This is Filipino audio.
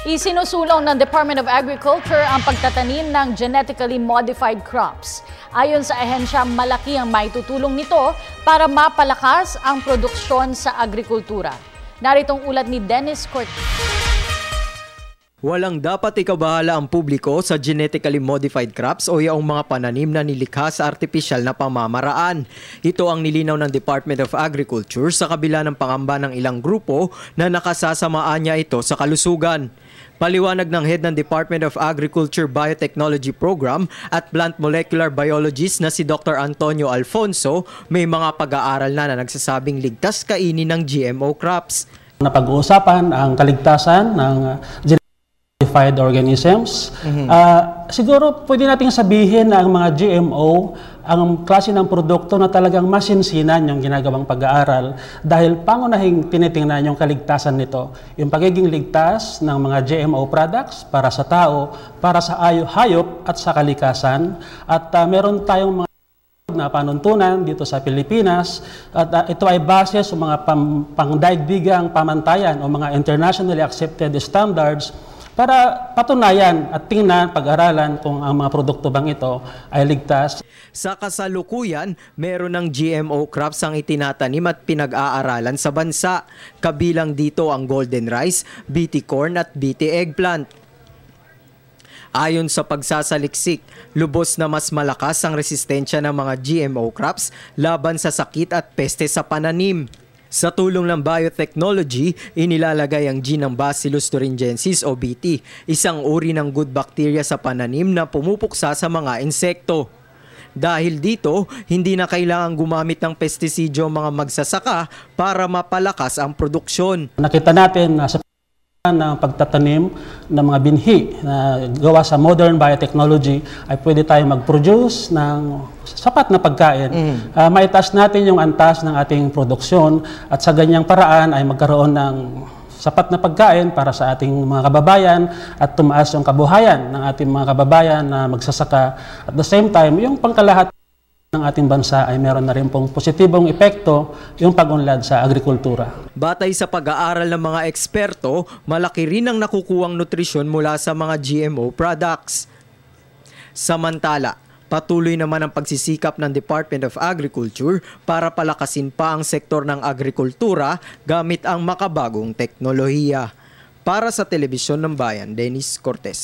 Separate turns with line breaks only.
Isinusulong ng Department of Agriculture ang pagtatanim ng genetically modified crops. Ayon sa ahensya, malaki ang maitutulong nito para mapalakas ang produksyon sa agrikultura. Naritong ulat ni Dennis Cortez.
Walang dapat ikabahala ang publiko sa genetically modified crops o yaong mga pananim na nilikha sa artipisyal na pamamaraan. Ito ang nilinaw ng Department of Agriculture sa kabila ng pangamba ng ilang grupo na nakasasamaan niya ito sa kalusugan. Paliwanag ng head ng Department of Agriculture Biotechnology Program at Plant Molecular Biologist na si Dr. Antonio Alfonso, may mga pag-aaral na nagsasabing ligtas kainin ng GMO crops.
Napag-uusapan ang kaligtasan ng modified organisms. Siguro pwede nating sabihin na ang mga GMO, ang klase ng produkto na talagang masinsinan yung ginagawang pag-aaral dahil pangunahing tinitingnan yung kaligtasan nito. Yung pagiging ligtas ng mga GMO products para sa tao, para sa hayop at sa kalikasan. At meron tayong mga na panuntunan dito sa Pilipinas at ito ay base sa mga pangdaigdigang pamantayan o mga internationally accepted standards para patunayan at tingnan, pag-aralan kung ang mga produkto bang ito ay ligtas.
Sa kasalukuyan, meron ng GMO crops ang itinatanim at pinag-aaralan sa bansa. Kabilang dito ang golden rice, BT corn at BT eggplant. Ayon sa pagsasaliksik, lubos na mas malakas ang resistensya ng mga GMO crops laban sa sakit at peste sa pananim. Sa tulong ng biotechnology, inilalagay ang gene ng Bacillus thuringiensis o BT, isang uri ng good bacteria sa pananim na pumupuksa sa mga insekto. Dahil dito, hindi na kailangang gumamit ng pestisidyo ang mga magsasaka para mapalakas ang produksyon.
Nakita natin na sa ng pagtatanim ng mga binhi na gawa sa modern biotechnology ay pwede tayong mag-produce ng sapat na pagkain. Maitaas natin yung antas ng ating produksyon at sa ganyang paraan ay magkaroon ng sapat na pagkain para sa ating mga kababayan at tumaas yung kabuhayan ng ating mga kababayan na magsasaka. At the same time, yung pangkalahat ng ating bansa ay meron na rin pong positibong epekto yung pag-unlad sa agrikultura.
Batay sa pag-aaral ng mga eksperto, malaki rin ang nakukuhang nutrisyon mula sa mga GMO products. Samantala, patuloy naman ang pagsisikap ng Department of Agriculture para palakasin pa ang sektor ng agrikultura gamit ang makabagong teknolohiya. Para sa Telebisyon ng Bayan, Dennis Cortez.